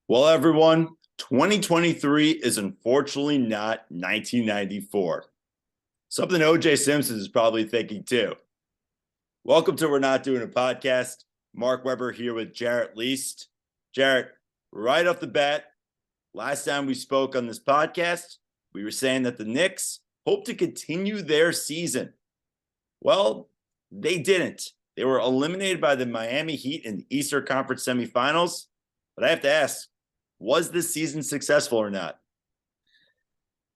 Well, everyone, 2023 is unfortunately not 1994. Something OJ Simpson is probably thinking too. Welcome to We're Not Doing a Podcast. Mark Weber here with Jarrett Least. Jarrett, right off the bat, last time we spoke on this podcast, we were saying that the Knicks hope to continue their season. Well, they didn't. They were eliminated by the Miami Heat in the Eastern Conference semifinals. But I have to ask, was this season successful or not?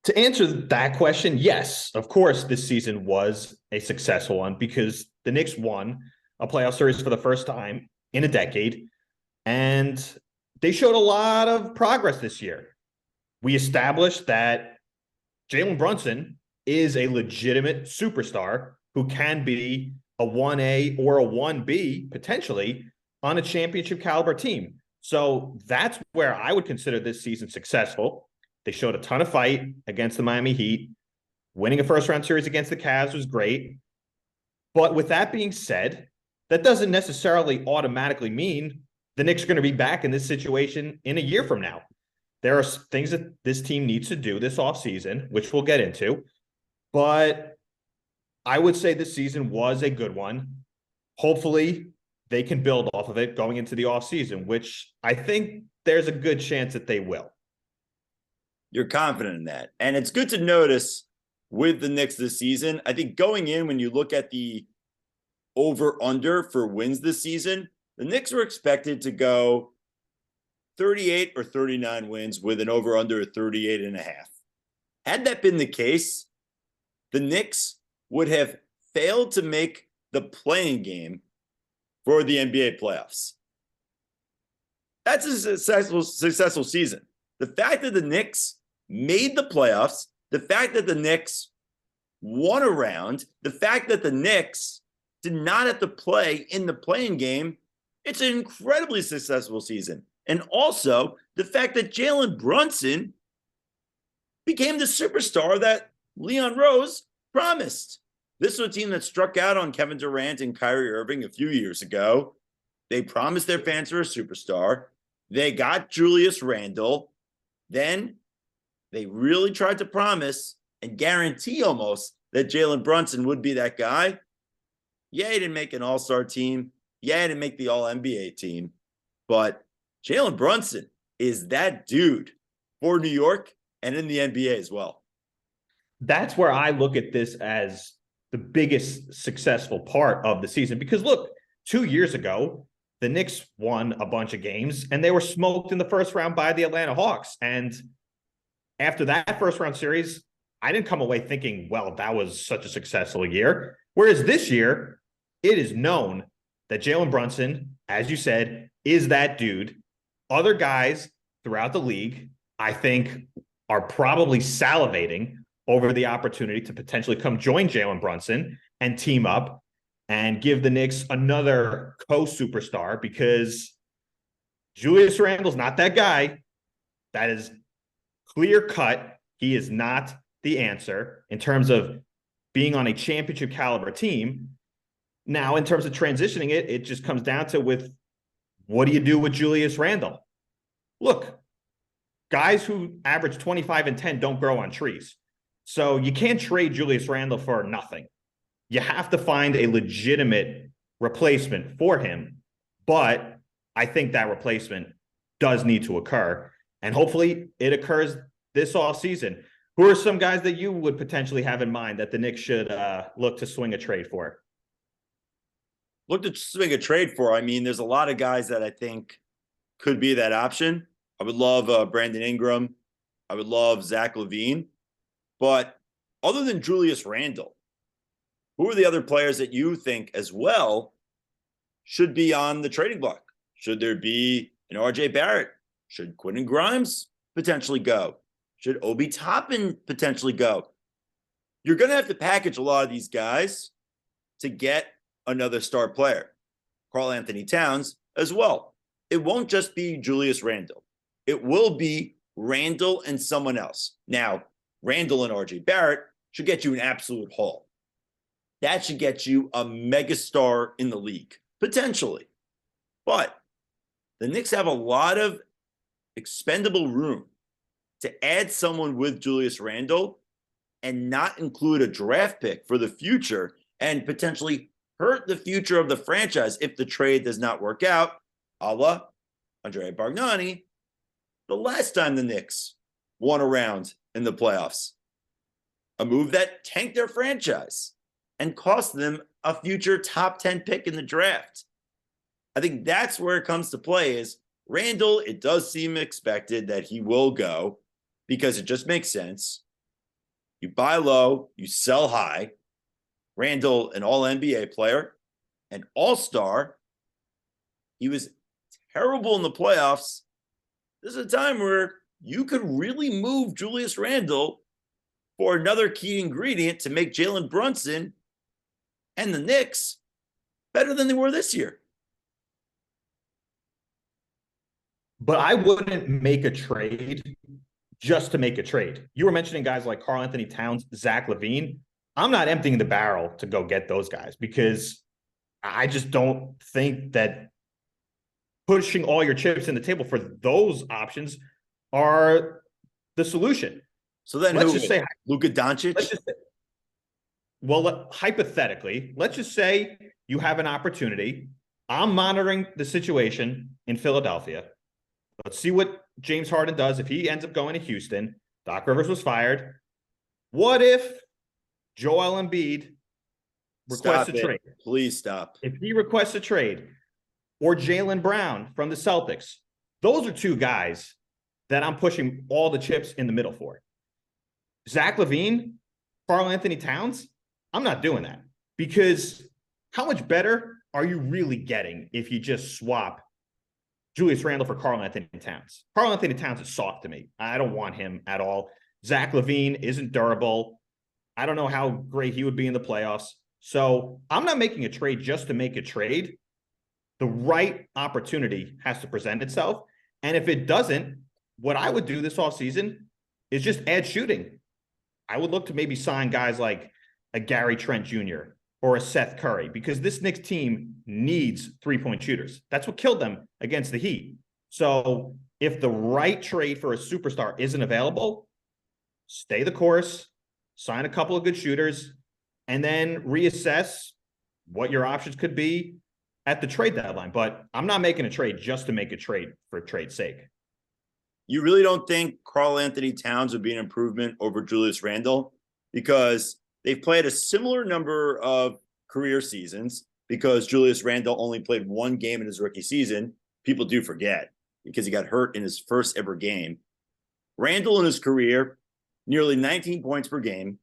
To answer that question, yes, of course, this season was a successful one because the Knicks won a playoff series for the first time in a decade, and they showed a lot of progress this year. We established that Jalen Brunson is a legitimate superstar who can be a 1A or a 1B potentially on a championship caliber team. So that's where I would consider this season successful. They showed a ton of fight against the Miami Heat. Winning a first-round series against the Cavs was great. But with that being said, that doesn't necessarily automatically mean the Knicks are going to be back in this situation in a year from now. There are things that this team needs to do this offseason, which we'll get into. But I would say this season was a good one. Hopefully, they can build off of it going into the offseason, which I think there's a good chance that they will. You're confident in that. And it's good to notice with the Knicks this season, I think going in, when you look at the over-under for wins this season, the Knicks were expected to go 38 or 39 wins with an over-under of 38 and a half. Had that been the case, the Knicks would have failed to make the playing game for the NBA playoffs. That's a successful season. The fact that the Knicks made the playoffs, the fact that the Knicks won a round, the fact that the Knicks did not have to play in the playing game, it's an incredibly successful season. And also the fact that Jalen Brunson became the superstar that Leon Rose promised. This was a team that struck out on Kevin Durant and Kyrie Irving a few years ago. They promised their fans for a superstar. They got Julius Randle. Then they really tried to promise and guarantee almost that Jalen Brunson would be that guy. Yeah, he didn't make an all-star team. Yeah, he didn't make the all-NBA team. But Jalen Brunson is that dude for New York and in the NBA as well. That's where I look at this as the biggest successful part of the season. Because look, 2 years ago, the Knicks won a bunch of games and they were smoked in the first round by the Atlanta Hawks. And after that first round series, I didn't come away thinking, well, that was such a successful year. Whereas this year, it is known that Jalen Brunson, as you said, is that dude. Other guys throughout the league, I think, are probably salivating over the opportunity to potentially come join Jalen Brunson and team up and give the Knicks another co-superstar, because Julius Randle's not that guy. That is clear cut. He is not the answer in terms of being on a championship caliber team. Now, in terms of transitioning it, it just comes down to what do you do with Julius Randle? Look, guys who average 25 and 10 don't grow on trees. So you can't trade Julius Randle for nothing. You have to find a legitimate replacement for him. But I think that replacement does need to occur. And hopefully it occurs this offseason. Who are some guys that you would potentially have in mind that the Knicks should look to swing a trade for? Look to swing a trade for. I mean, there's a lot of guys that I think could be that option. I would love Brandon Ingram. I would love Zach LaVine. But other than Julius Randle, who are the other players that you think as well should be on the trading block? Should there be an RJ Barrett? Should Quentin Grimes potentially go? Should Obi Toppin potentially go? You're going to have to package a lot of these guys to get another star player. Karl Anthony Towns as well. It won't just be Julius Randle. It will be Randle and someone else. Now, Randle and RJ Barrett should get you an absolute haul. That should get you a megastar in the league, potentially. But the Knicks have a lot of expendable room to add someone with Julius Randle and not include a draft pick for the future and potentially hurt the future of the franchise if the trade does not work out, a la Andrea Bargnani, the last time the Knicks won a round in the playoffs. A move that tanked their franchise and cost them a future top 10 pick in the draft. I think that's where it comes to play is Randle, it does seem expected that he will go because it just makes sense. You buy low, you sell high. Randle, an all-NBA player, an all-star. He was terrible in the playoffs. This is a time where you could really move Julius Randle for another key ingredient to make Jalen Brunson and the Knicks better than they were this year. But I wouldn't make a trade just to make a trade. You were mentioning guys like Karl-Anthony Towns, Zach LaVine. I'm not emptying the barrel to go get those guys because I just don't think that pushing all your chips in the table for those options are the solution. So then let's just say Luka Doncic. Hypothetically, let's just say you have an opportunity. I'm monitoring the situation in Philadelphia. Let's see what James Harden does if he ends up going to Houston. Doc Rivers was fired. What if Joel Embiid requests a trade? Please stop. If he requests a trade, or Jaylen Brown from the Celtics, those are two guys that I'm pushing all the chips in the middle for. Zach LaVine, Karl-Anthony Towns, I'm not doing that because how much better are you really getting if you just swap Julius Randle for Karl-Anthony Towns? Karl-Anthony Towns is soft to me. I don't want him at all. Zach LaVine isn't durable. I don't know how great he would be in the playoffs. So I'm not making a trade just to make a trade. The right opportunity has to present itself. And if it doesn't, what I would do this offseason is just add shooting. I would look to maybe sign guys like a Gary Trent Jr. or a Seth Curry because this Knicks team needs three-point shooters. That's what killed them against the Heat. So if the right trade for a superstar isn't available, stay the course, sign a couple of good shooters, and then reassess what your options could be at the trade deadline. But I'm not making a trade just to make a trade for trade's sake. You really don't think Karl-Anthony Towns would be an improvement over Julius Randle? Because they've played a similar number of career seasons because Julius Randle only played one game in his rookie season. People do forget because he got hurt in his first ever game. Randle in his career, nearly 19 points per game,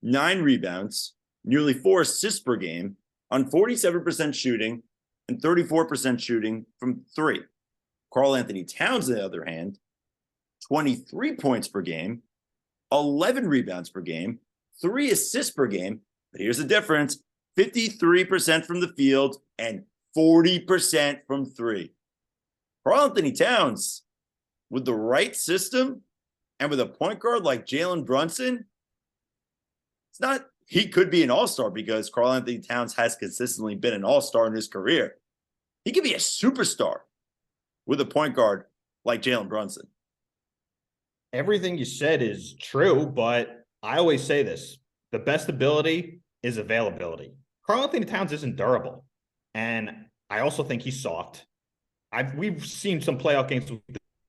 9 rebounds, nearly 4 assists per game on 47% shooting and 34% shooting from 3. Karl-Anthony Towns, on the other hand, 23 points per game, 11 rebounds per game, 3 assists per game. But here's the difference: 53% from the field and 40% from 3. Karl-Anthony Towns, with the right system and with a point guard like Jalen Brunson, it's not, he could be an all-star because Karl-Anthony Towns has consistently been an all-star in his career. He could be a superstar with a point guard like Jalen Brunson. Everything you said is true, but I always say this: the best ability is availability. Karl-Anthony Towns isn't durable, and I also think he's soft. We've seen some playoff games with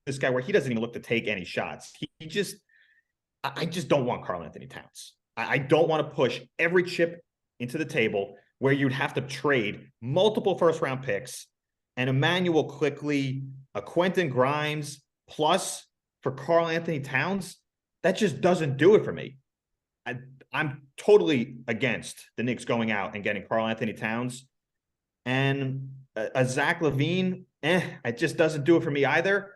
this guy where he doesn't even look to take any shots. I just don't want Karl-Anthony Towns. I don't want to push every chip into the table where you'd have to trade multiple first-round picks and Emmanuel Quickley, a Quentin Grimes, plus for Karl-Anthony Towns. That just doesn't do it for me. I'm totally against the Knicks going out and getting Karl-Anthony Towns. And a Zach LaVine, it just doesn't do it for me either.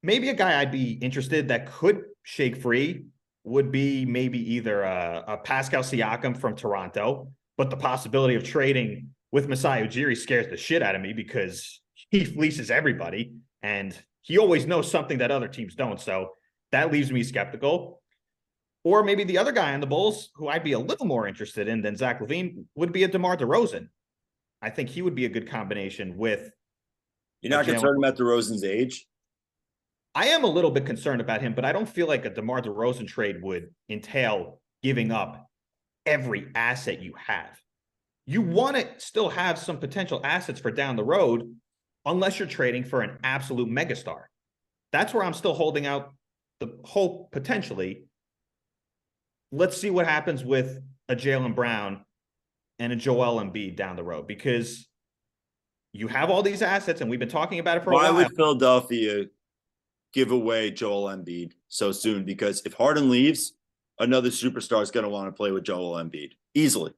Maybe a guy I'd be interested that could shake free would be maybe either a Pascal Siakam from Toronto, but the possibility of trading with Masai Ujiri scares the shit out of me because he fleeces everybody and he always knows something that other teams don't. So that leaves me skeptical. Or maybe the other guy on the Bulls who I'd be a little more interested in than Zach LaVine would be a DeMar DeRozan. I think he would be a good combination with. You're not concerned about DeRozan's age? I am a little bit concerned about him, but I don't feel like a DeMar DeRozan trade would entail giving up every asset you have. You want to still have some potential assets for down the road, unless you're trading for an absolute megastar. That's where I'm still holding out the hope potentially. Let's see what happens with a Jaylen Brown and a Joel Embiid down the road, because you have all these assets, and we've been talking about it for a while. Why would Philadelphia give away Joel Embiid so soon? Because if Harden leaves, another superstar is going to want to play with Joel Embiid easily.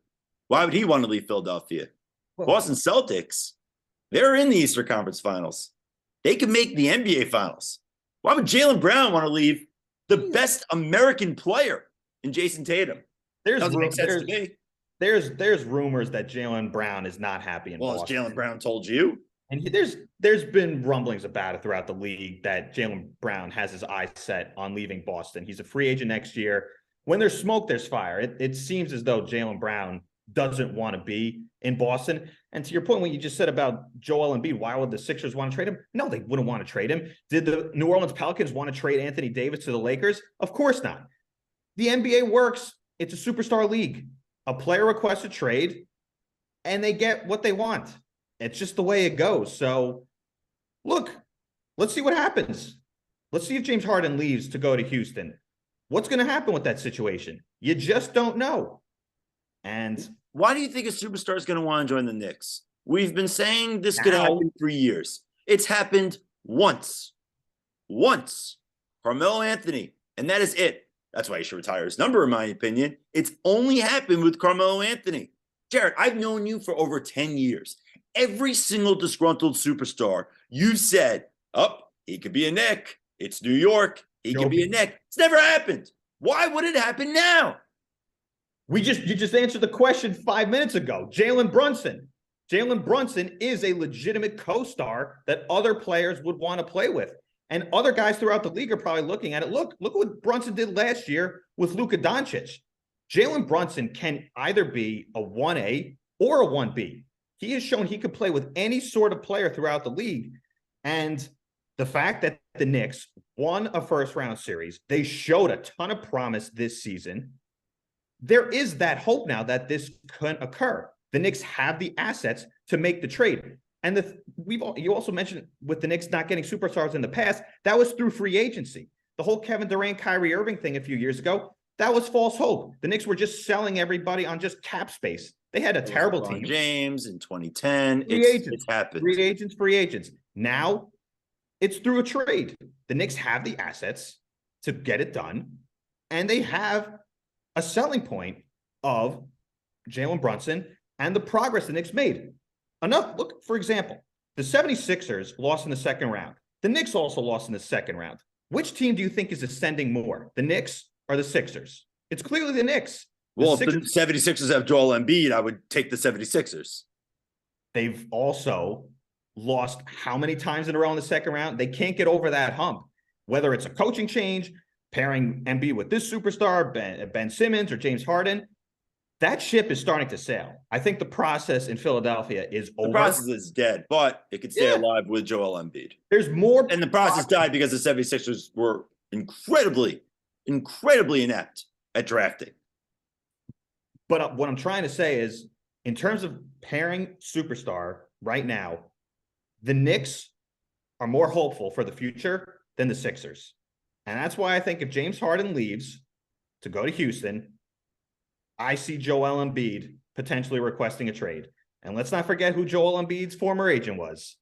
Why would he want to leave Philadelphia? Well, Boston Celtics, they're in the Eastern Conference Finals. They can make the NBA Finals. Why would Jaylen Brown want to leave the best American player in Jason Tatum? Doesn't make sense to me. There's rumors that Jaylen Brown is not happy in Boston. Well, has Jaylen Brown told you? And there's been rumblings about it throughout the league that Jaylen Brown has his eyes set on leaving Boston. He's a free agent next year. When there's smoke, there's fire. It seems as though Jaylen Brown doesn't want to be in Boston. And to your point, when you just said about Joel Embiid, why would the Sixers want to trade him? No, they wouldn't want to trade him. Did the New Orleans Pelicans want to trade Anthony Davis to the Lakers? Of course not. The NBA works. It's a superstar league. A player requests a trade, and they get what they want. It's just the way it goes. So, look, let's see what happens. Let's see if James Harden leaves to go to Houston. What's going to happen with that situation? You just don't know. And why do you think a superstar is going to want to join the Knicks? We've been saying this could happen for years. It's happened once. Carmelo Anthony, and that is it. That's why he should retire his number, in my opinion. It's only happened with Carmelo Anthony. Jared, I've known you for over 10 years. Every single disgruntled superstar, you've said, he could be a Knick. It's New York. He could be a Knick. It's never happened. Why would it happen now? You just answered the question 5 minutes ago. Jalen Brunson. Jalen Brunson is a legitimate co-star that other players would want to play with. And other guys throughout the league are probably looking at it. Look what Brunson did last year with Luka Doncic. Jalen Brunson can either be a 1A or a 1B. He has shown he could play with any sort of player throughout the league. And the fact that the Knicks won a first-round series, they showed a ton of promise this season. There is that hope now that this could occur. The Knicks have the assets to make the trade. And you also mentioned with the Knicks not getting superstars in the past, that was through free agency. The whole Kevin Durant, Kyrie Irving thing a few years ago, that was false hope. The Knicks were just selling everybody on just cap space. They had a terrible team. James in 2010. It's happened. Free agents. Now it's through a trade. The Knicks have the assets to get it done, and they have a selling point of Jalen Brunson and the progress the Knicks made. Look, for example, the 76ers lost in the second round. The Knicks also lost in the second round. Which team do you think is ascending more, the Knicks or the Sixers? It's clearly the Knicks. Well, if the 76ers have Joel Embiid, I would take the 76ers. They've also lost how many times in a row in the second round? They can't get over that hump. Whether it's a coaching change, pairing Embiid with this superstar, Ben Simmons or James Harden, that ship is starting to sail. I think the process in Philadelphia is over. The process is dead, but it could stay alive with Joel Embiid. There's more. And the process died because the 76ers were incredibly inept at drafting. But what I'm trying to say is, in terms of pairing superstar right now, the Knicks are more hopeful for the future than the Sixers. And that's why I think if James Harden leaves to go to Houston, I see Joel Embiid potentially requesting a trade. And let's not forget who Joel Embiid's former agent was.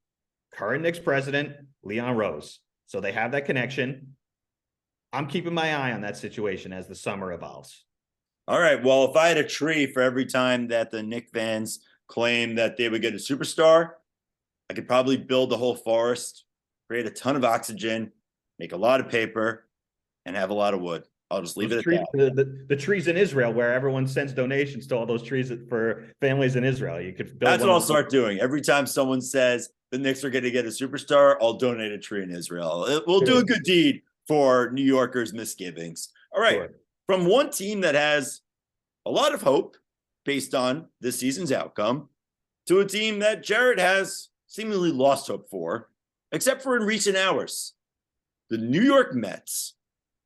Current Knicks president, Leon Rose. So they have that connection. I'm keeping my eye on that situation as the summer evolves. All right. Well, if I had a tree for every time that the Knicks fans claim that they would get a superstar, I could probably build the whole forest, create a ton of oxygen, make a lot of paper, and have a lot of wood. I'll just leave it at that. The trees in Israel, where everyone sends donations to all those trees for families in Israel. You could build. That's what I'll start doing. Every time someone says the Knicks are going to get a superstar, I'll donate a tree in Israel. We'll do a good deed for New Yorkers' misgivings. All right. Sure. From one team that has a lot of hope based on this season's outcome to a team that Jared has seemingly lost hope for, except for in recent hours. The New York Mets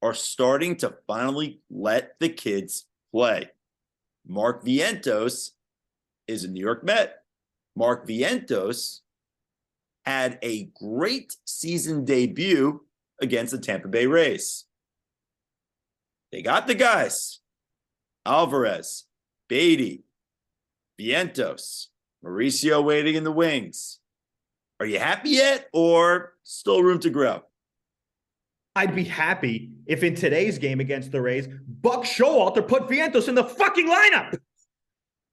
are starting to finally let the kids play. Mark Vientos is a New York Met. Mark Vientos had a great season debut against the Tampa Bay Rays. They got the guys: Alvarez, Beatty, Vientos, Mauricio waiting in the wings. Are you happy yet, or still room to grow? I'd be happy if in today's game against the Rays, Buck Showalter put Vientos in the fucking lineup.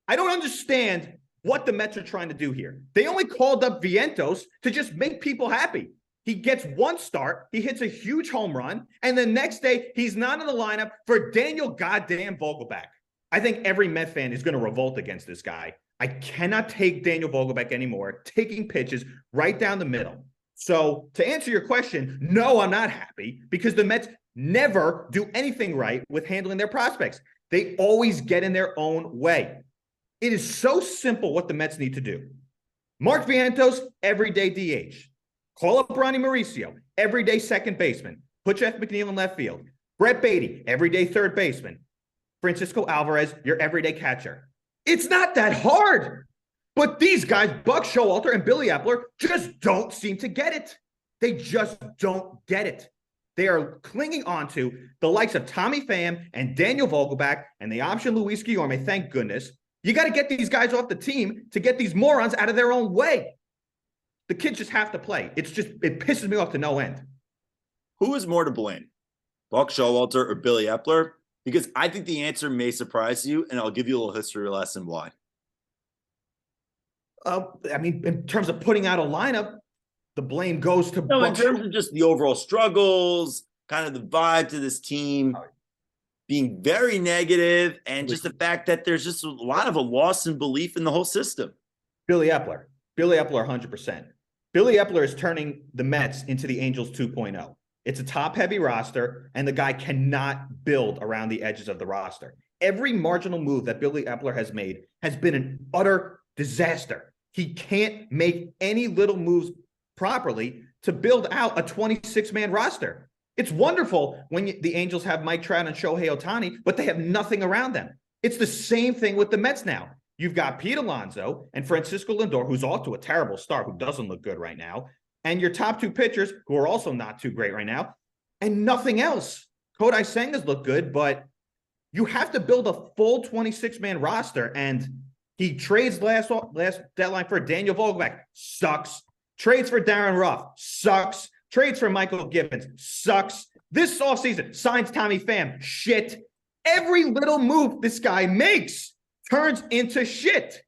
I don't understand what the Mets are trying to do here. They only called up Vientos to just make people happy. He gets one start, he hits a huge home run, and the next day he's not in the lineup for Daniel goddamn Vogelback. I think every Met fan is going to revolt against this guy. I cannot take Daniel Vogelback anymore, taking pitches right down the middle. So to answer your question, no, I'm not happy because the Mets never do anything right with handling their prospects. They always get in their own way. It is so simple what the Mets need to do. Mark Vientos, everyday DH. Call up Ronnie Mauricio, everyday second baseman. Put Jeff McNeil in left field. Brett Beatty, everyday third baseman. Francisco Alvarez, your everyday catcher. It's not that hard. But these guys, Buck Showalter and Billy Epler, just don't seem to get it. They just don't get it. They are clinging on to the likes of Tommy Pham and Daniel Vogelback and the option Luis Guillorme, thank goodness. You got to get these guys off the team to get these morons out of their own way. The kids just have to play. It pisses me off to no end. Who is more to blame, Buck Showalter or Billy Epler? Because I think the answer may surprise you, and I'll give you a little history lesson why. I mean, in terms of putting out a lineup, the blame goes to No, in terms of just the overall struggles, kind of the vibe to this team being very negative, and just the fact that there's just a lot of a loss in belief in the whole system. Billy Epler, 100%. Billy Epler is turning the Mets into the Angels 2.0. It's a top-heavy roster, and the guy cannot build around the edges of the roster. Every marginal move that Billy Epler has made has been an utter disaster. He can't make any little moves properly to build out a 26-man roster. It's wonderful when the Angels have Mike Trout and Shohei Ohtani, but they have nothing around them. It's the same thing with the Mets now. You've got Pete Alonso and Francisco Lindor, who's off to a terrible start, who doesn't look good right now, and your top two pitchers, who are also not too great right now, and nothing else. Kodai Senga's look good, but you have to build a full 26-man roster, and he trades last deadline for Daniel Vogelback. Sucks. Trades for Darren Ruff. Sucks. Trades for Michael Givens. Sucks. This offseason, signs Tommy Pham. Shit. Every little move this guy makes turns into shit.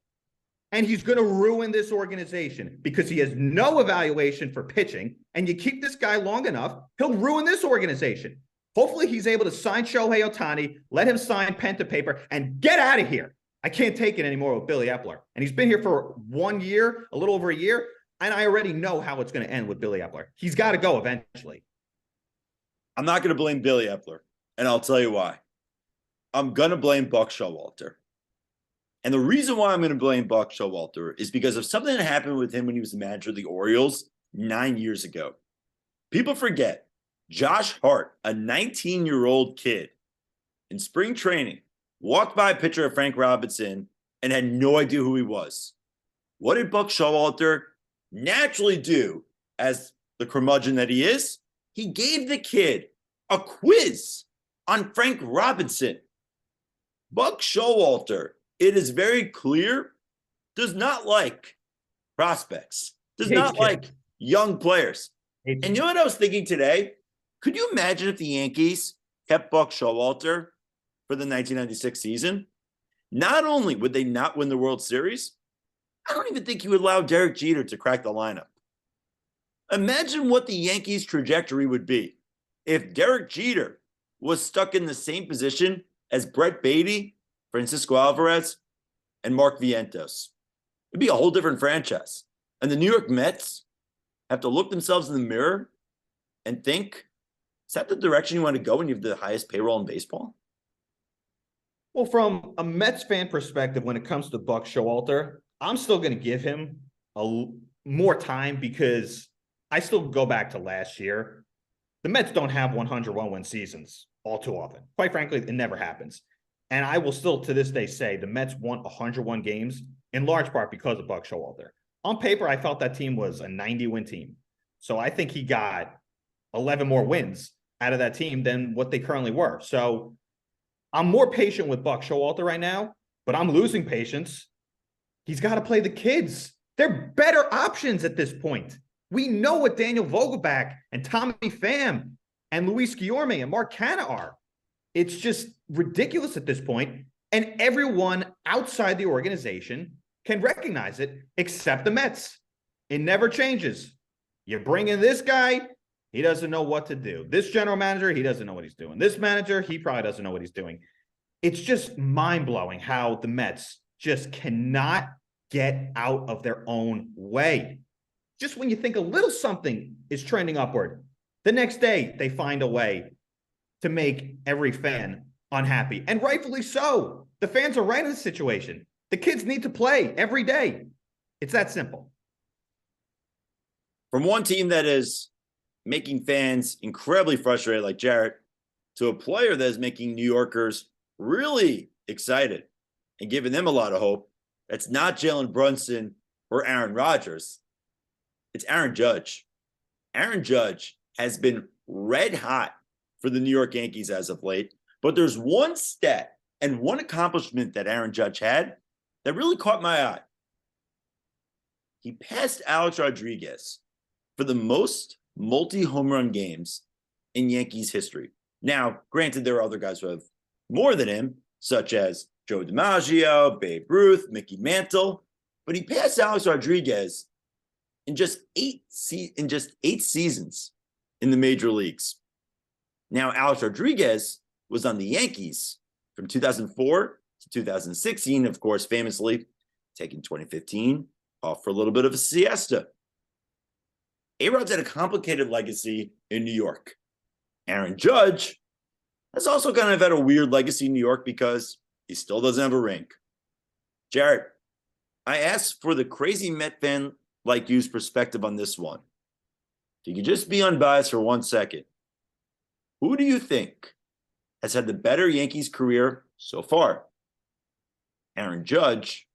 And he's going to ruin this organization because he has no evaluation for pitching. And you keep this guy long enough, he'll ruin this organization. Hopefully he's able to sign Shohei Ohtani, let him sign pen to paper, and get out of here. I can't take it anymore with Billy Epler. And he's been here for 1 year, a little over a year, and I already know how it's going to end with Billy Epler. He's got to go eventually. I'm not going to blame Billy Epler, and I'll tell you why. I'm going to blame Buck Showalter. And the reason why I'm going to blame Buck Showalter is because of something that happened with him when he was the manager of the Orioles 9 years ago. People forget Josh Hart, a 19-year-old kid in spring training, walked by a picture of Frank Robinson and had no idea who he was. What did Buck Showalter naturally do as the curmudgeon that he is? He gave the kid a quiz on Frank Robinson. Buck Showalter, it is very clear, does not like prospects, does not like young players. And you know what I was thinking today? Could you imagine if the Yankees kept Buck Showalter for the 1996 season? Not only would they not win the World Series, I don't even think he would allow DerekJeter to crack the lineup. Imagine what the Yankees' trajectory would be if DerekJeter was stuck in the same position as Brett Beatty, Francisco Alvarez, and Mark Vientos. It'd be a whole different franchise. And the New York Mets have to look themselves in the mirror and think, is that the direction you want to go when you have the highest payroll in baseball? Well, from a Mets fan perspective, when it comes to Buck Showalter, I'm still going to give him more time because I still go back to last year. The Mets don't have 101-win seasons all too often. Quite frankly, it never happens. And I will still to this day say the Mets won 101 games in large part because of Buck Showalter. On paper, I felt that team was a 90-win team. So I think he got 11 more wins out of that team than what they currently were. So I'm more patient with Buck Showalter right now, but I'm losing patience. He's got to play the kids. They're better options at this point. We know what Daniel Vogelback and Tommy Pham and Luis Guillorme and Mark Canha are. It's just ridiculous at this point, and everyone outside the organization can recognize it except the Mets. It never changes. You bring in this guy, he doesn't know what to do. This general manager, he doesn't know what he's doing. This manager, he probably doesn't know what he's doing. It's just mind-blowing how the Mets just cannot get out of their own way. Just when you think a little something is trending upward, the next day they find a way to make every fan unhappy. And rightfully so. The fans are right in this situation. The kids need to play every day. It's that simple. From one team that is making fans incredibly frustrated like Jarrett to a player that is making New Yorkers really excited and giving them a lot of hope, that's not Jalen Brunson or Aaron Rodgers. It's Aaron Judge. Aaron Judge has been red hot for the New York Yankees as of late, but there's one stat and one accomplishment that Aaron Judge had that really caught my eye. He passed Alex Rodriguez for the most multi-home run games in Yankees history. Now, granted, there are other guys who have more than him, such as Joe DiMaggio, Babe Ruth, Mickey Mantle, but he passed Alex Rodriguez in just eight seasons in the major leagues. Now, Alex Rodriguez was on the Yankees from 2004 to 2016, of course, famously taking 2015 off for a little bit of a siesta. ARod's had a complicated legacy in New York. Aaron Judge has also kind of had a weird legacy in New York because he still doesn't have a ring. Jarrett, I asked for the crazy Met fan like you's perspective on this one. If you could just be unbiased for 1 second, who do you think has had the better Yankees career so far? Aaron Judge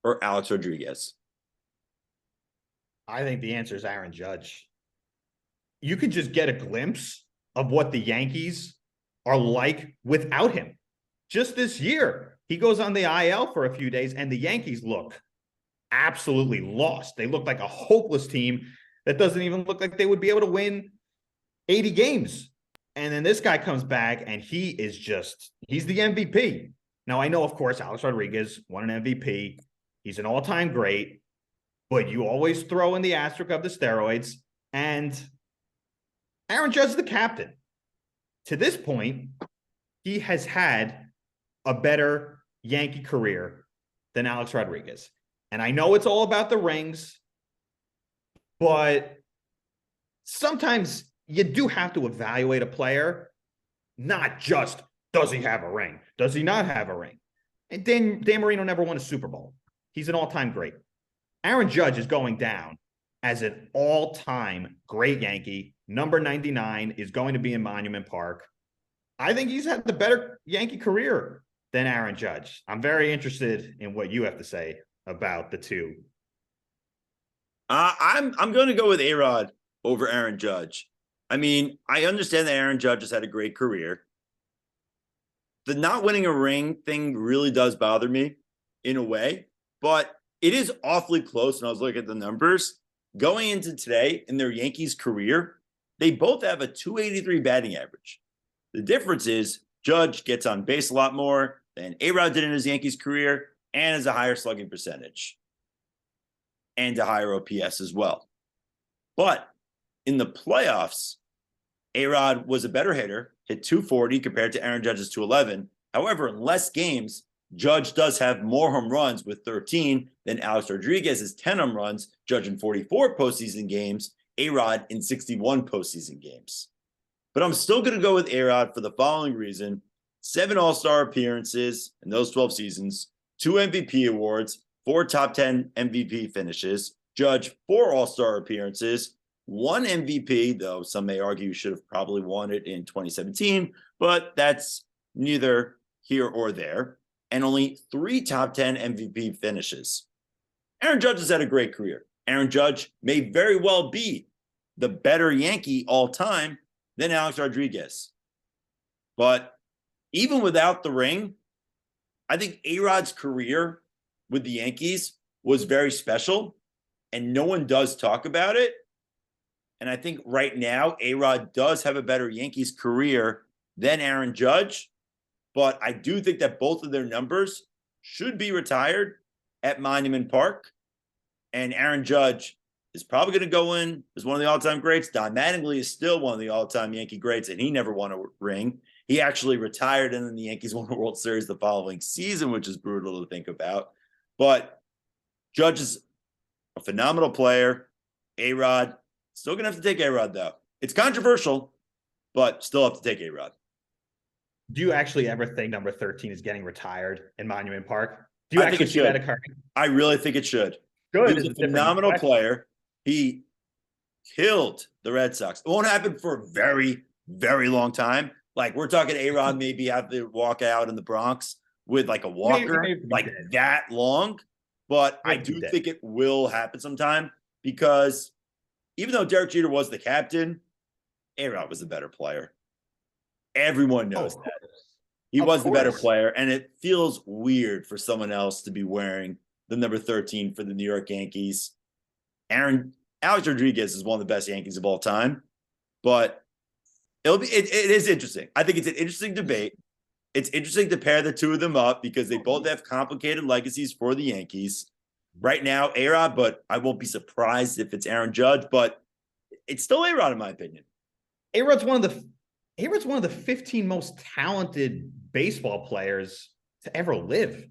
or Alex Rodriguez? I think the answer is Aaron Judge. You could just get a glimpse of what the Yankees are like without him. Just this year, he goes on the IL for a few days, and the Yankees look absolutely lost. They look like a hopeless team that doesn't even look like they would be able to win 80 games. And then this guy comes back, and he's the MVP. Now, I know, of course, Alex Rodriguez won an MVP. He's an all-time great, but you always throw in the asterisk of the steroids, and Aaron Judge is the captain. To this point, he has had a better Yankee career than Alex Rodriguez. And I know it's all about the rings, but sometimes you do have to evaluate a player, not just, does he have a ring? Does he not have a ring? And Dan Marino never won a Super Bowl. He's an all-time great. Aaron Judge is going down as an all-time great Yankee. Number 99 is going to be in Monument Park. I think he's had the better Yankee career than Aaron Judge. I'm very interested in what you have to say about the two. I'm going to go with ARod over Aaron Judge. I mean, I understand that Aaron Judge has had a great career. The not winning a ring thing really does bother me in a way, but it is awfully close. And I was looking at the numbers going into today in their Yankees career. They both have a 283 batting average. The difference is Judge gets on base a lot more than ARod did in his Yankees career and has a higher slugging percentage and a higher OPS as well. But in the playoffs, ARod was a better hitter, hit 240 compared to Aaron Judge's 211. However, in less games, Judge does have more home runs with 13 than Alex Rodriguez's 10 home runs, Judge in 44 postseason games, ARod in 61 postseason games. But I'm still going to go with ARod for the following reason. 7 All-Star appearances in those 12 seasons, 2 MVP awards, 4 top 10 MVP finishes, Judge 4 All-Star appearances, one MVP, though some may argue he should have probably won it in 2017, but that's neither here or there, and only 3 top 10 MVP finishes. Aaron Judge has had a great career. Aaron Judge may very well be the better Yankee all time than Alex Rodriguez. But even without the ring, I think ARod's career with the Yankees was very special, and no one does talk about it. And I think right now, ARod does have a better Yankees career than Aaron Judge. But I do think that both of their numbers should be retired at Monument Park. And Aaron Judge is probably going to go in as one of the all-time greats. Don Mattingly is still one of the all-time Yankee greats, and he never won a ring. He actually retired, and then the Yankees won the World Series the following season, which is brutal to think about. But Judge is a phenomenal player. ARod, still going to have to take ARod, though. It's controversial, but still have to take ARod. Do you actually ever think number 13 is getting retired in Monument Park? Do you actually see that occurring? I really think it should. Good. He was a phenomenal player. He killed the Red Sox. It won't happen for a very, very long time. Like, we're talking ARod maybe have to walk out in the Bronx with like a walker, like that long. But I do think it will happen sometime, because even though Derek Jeter was the captain, ARod was the better player. Everyone knows that. He was the better player, and it feels weird for someone else to be wearing the number 13 for the New York Yankees. Alex Rodriguez is one of the best Yankees of all time, but it is interesting. I think it's an interesting debate. It's interesting to pair the two of them up because they both have complicated legacies for the Yankees. Right now, ARod, but I won't be surprised if it's Aaron Judge, but it's still ARod in my opinion. ARod's one of the 15 most talented baseball players to ever live,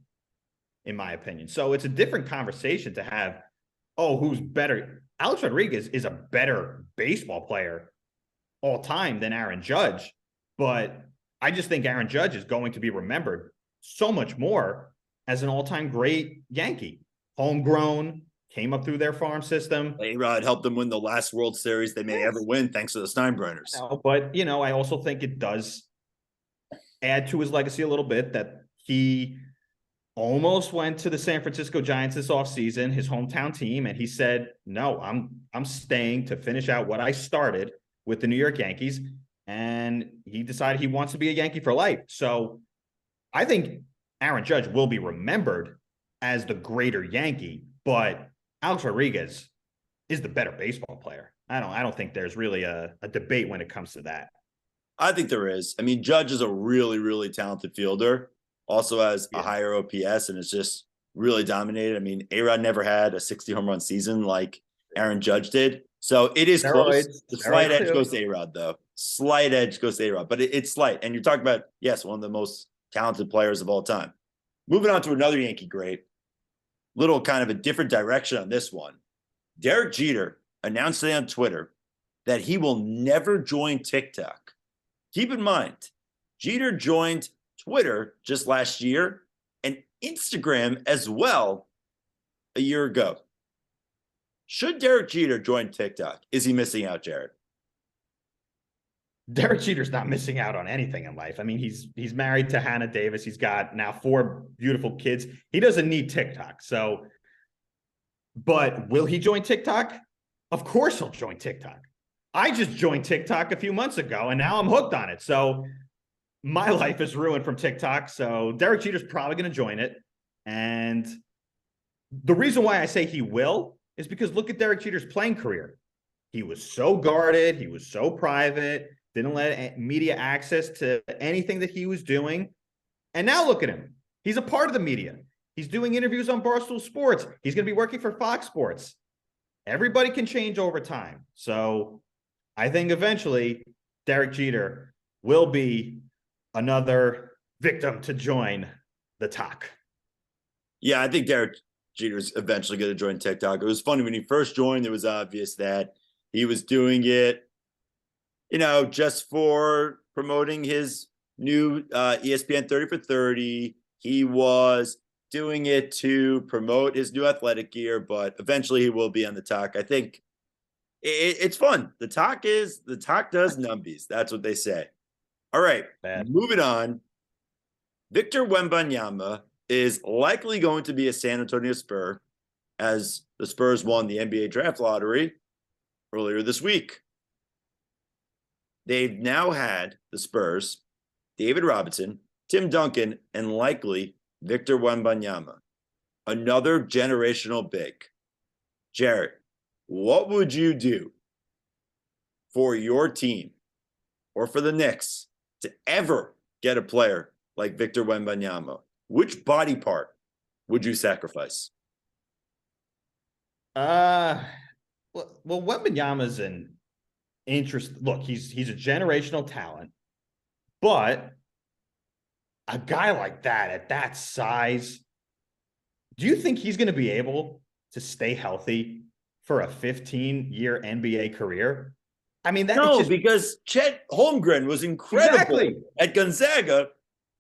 in my opinion. So it's a different conversation to have, who's better? Alex Rodriguez is a better baseball player all time than Aaron Judge, but I just think Aaron Judge is going to be remembered so much more as an all-time great Yankee. Homegrown, came up through their farm system. ARod helped them win the last World Series they may ever win, thanks to the Steinbrenners. But, I also think it does add to his legacy a little bit that he almost went to the San Francisco Giants this offseason, his hometown team, and he said, no, I'm staying to finish out what I started with the New York Yankees, and he decided he wants to be a Yankee for life. So I think Aaron Judge will be remembered as the greater Yankee, but Alex Rodriguez is the better baseball player. I don't think there's really a debate when it comes to that. I think there is. I mean, Judge is a really, really talented fielder. Also has a higher OPS and is just really dominated. I mean, ARod never had a 60 home run season like Aaron Judge did. So it is close. The slight edge goes to ARod, though. Slight edge goes to ARod, but it's slight. And you're talking about, yes, one of the most talented players of all time. Moving on to another Yankee great. Little kind of a different direction on this one. Derek Jeter announced today on Twitter that he will never join TikTok. Keep in mind, Jeter joined Twitter just last year and Instagram as well a year ago. Should Derek Jeter join TikTok? Is he missing out, Jared? Derek Jeter's not missing out on anything in life. I mean, he's married to Hannah Davis. He's got now 4 beautiful kids. He doesn't need TikTok. So, but will he join TikTok? Of course he'll join TikTok. I just joined TikTok a few months ago, and now I'm hooked on it. So my life is ruined from TikTok. So Derek Jeter's probably going to join it. And the reason why I say he will is because look at Derek Jeter's playing career. He was so guarded. He was so private. Didn't let media access to anything that he was doing. And now look at him. He's a part of the media. He's doing interviews on Barstool Sports. He's going to be working for Fox Sports. Everybody can change over time. So I think eventually Derek Jeter will be another victim to join the talk. Yeah, I think Derek Jeter's eventually going to join TikTok. It was funny when he first joined, it was obvious that he was doing it, just for promoting his new ESPN 30 for 30. He was doing it to promote his new athletic gear, but eventually he will be on the talk. I think It's fun. The talk does numbies. That's what they say. All right, moving on. Victor Wembanyama is likely going to be a San Antonio Spur, as the Spurs won the NBA draft lottery earlier this week. They've now had the Spurs, David Robinson, Tim Duncan, and likely Victor Wembanyama, another generational big. Jarrett, what would you do for your team or for the Knicks to ever get a player like Victor Wembanyama? Which body part would you sacrifice? Well, Wembanyama's an interest. Look, he's a generational talent, but a guy like that at that size, do you think he's going to be able to stay healthy for a 15-year NBA career? I mean, because Chet Holmgren was incredible at Gonzaga,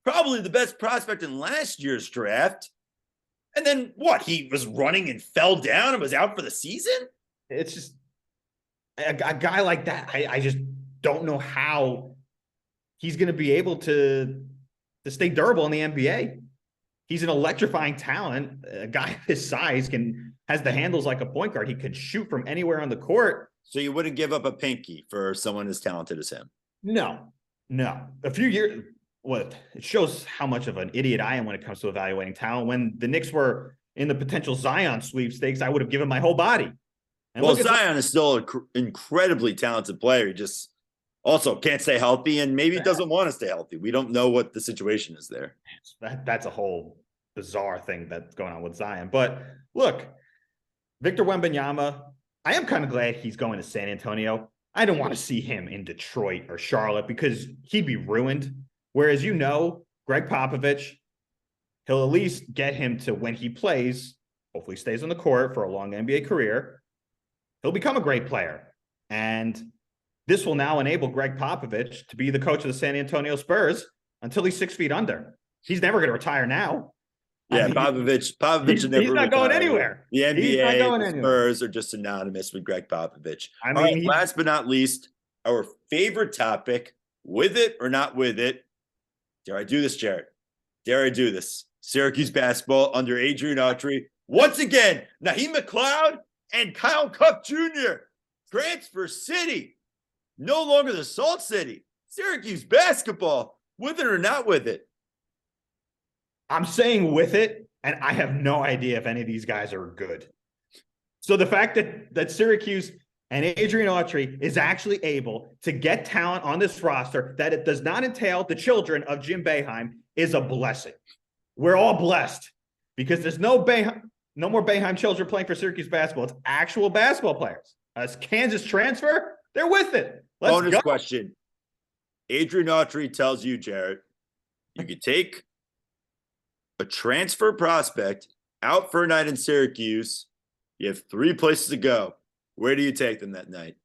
probably the best prospect in last year's draft. And then what? He was running and fell down and was out for the season? It's just a guy like that. I just don't know how he's going to be able to stay durable in the NBA. He's an electrifying talent. A guy his size has the handles like a point guard. He could shoot from anywhere on the court. So you wouldn't give up a pinky for someone as talented as him? No. A few years. It shows how much of an idiot I am when it comes to evaluating talent. When the Knicks were in the potential Zion sweepstakes, I would have given my whole body. And Zion is still an incredibly talented player. He just also can't stay healthy, and maybe doesn't want to stay healthy. We don't know what the situation is there. That's a whole bizarre thing that's going on with Zion. But look, Victor Wembanyama, I am kind of glad he's going to San Antonio. I don't want to see him in Detroit or Charlotte because he'd be ruined. Whereas, Greg Popovich, he'll at least get him to, when he plays, hopefully stays on the court for a long NBA career, he'll become a great player. And this will now enable Greg Popovich to be the coach of the San Antonio Spurs until he's 6 feet under. He's never going to retire now. Yeah, Popovich he's not going anywhere. The NBA, the Spurs are just synonymous with Greg Popovich. All right, last but not least, our favorite topic, with it or not with it. Dare I do this, Jarrett? Dare I do this? Syracuse basketball under Adrian Autry. Once again, Naheem McLeod and Kyle Cuff Jr. Transfer City. No longer the Salt City. Syracuse basketball. With it or not with it? I'm saying with it, and I have no idea if any of these guys are good. So the fact that Syracuse and Adrian Autry is actually able to get talent on this roster that it does not entail the children of Jim Boeheim is a blessing. We're all blessed because there's no more Boeheim children playing for Syracuse basketball. It's actual basketball players. As Kansas transfer, they're with it. Bonus question. Adrian Autry tells you, Jarrett, you could take a transfer prospect out for a night in Syracuse. You have 3 places to go. Where do you take them that night?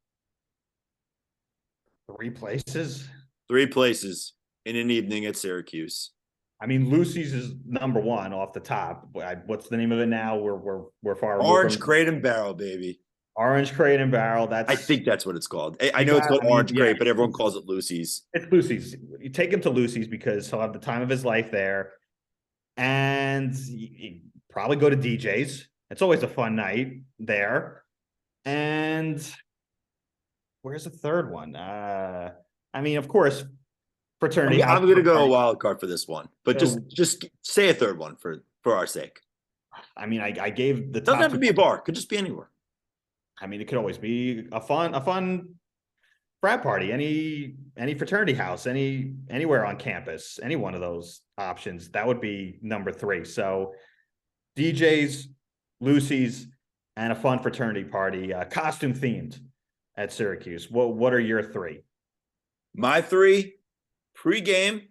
3 places? 3 places in an evening at Syracuse. I mean, Lucy's is number 1 off the top. What's the name of it now? We're far. Orange Crate and Barrel, baby. Orange Crate and Barrel. I think that's what it's called. I know it's called Orange Crate, but everyone calls it Lucy's. It's Lucy's. You take him to Lucy's because he'll have the time of his life there. And you probably go to DJ's. It's always a fun night there. And where's the third one? I mean, of course, fraternity. I'm going to go a wild card for this one, but just say a third one for our sake. I mean, I gave the. Doesn't have to be a bar. Could just be anywhere. I mean, it could always be a fun frat party, any fraternity house, anywhere on campus, any one of those options. That would be number 3. So DJ's, Lucy's, and a fun fraternity party, costume themed at Syracuse. What are your 3? My 3, pregame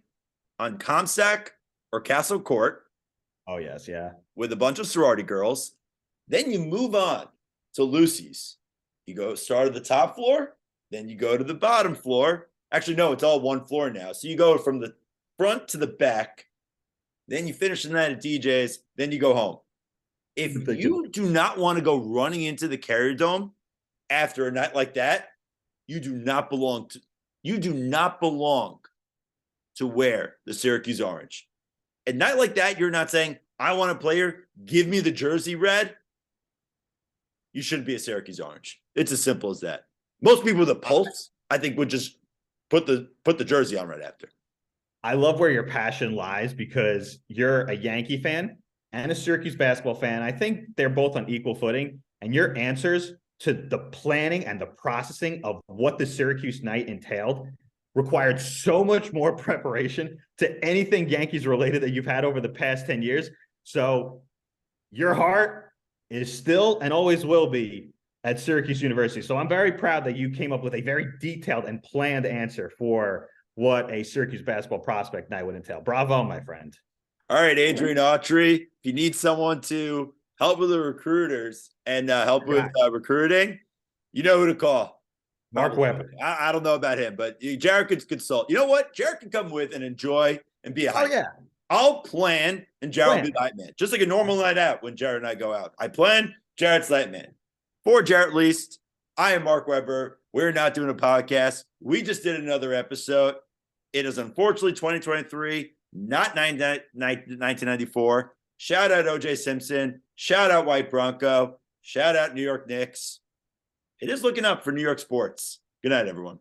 on Comstock or Castle Court. Oh, yes, yeah. With a bunch of sorority girls. Then you move on to Lucy's. You start at the top floor, then you go to the bottom floor. Actually, no, it's all one floor now. So you go from the front to the back. Then you finish the night at DJ's. Then you go home. If you do not want to go running into the Carrier Dome after a night like that, you do not belong to wear the Syracuse orange. A night like that, you're not saying, I want a player, give me the jersey red. You shouldn't be a Syracuse orange. It's as simple as that. Most people with a pulse, I think, would just put the jersey on right after. I love where your passion lies because you're a Yankee fan and a Syracuse basketball fan. I think they're both on equal footing, and your answers to the planning and the processing of what the Syracuse night entailed required so much more preparation to anything Yankees related that you've had over the past 10 years. So your heart is still and always will be at Syracuse University. So I'm very proud that you came up with a very detailed and planned answer for what a Syracuse basketball prospect night would entail. Bravo, my friend. All right, Adrian Autry, if you need someone to help with the recruiters and help with recruiting, you know who to call. Mark Webber. I don't know about him, but Jared could consult. You know what? Jared can come with and enjoy and be a hype. Oh, yeah. I'll plan and Jared will be the hype man. Just like a normal night out when Jared and I go out. I plan, Jared's the hype man. For Jared Least, I am Mark Webber. We're not doing a podcast. We just did another episode. It is unfortunately 2023, not 1994. Shout out OJ Simpson. Shout out White Bronco. Shout out New York Knicks. It is looking up for New York sports. Good night, everyone.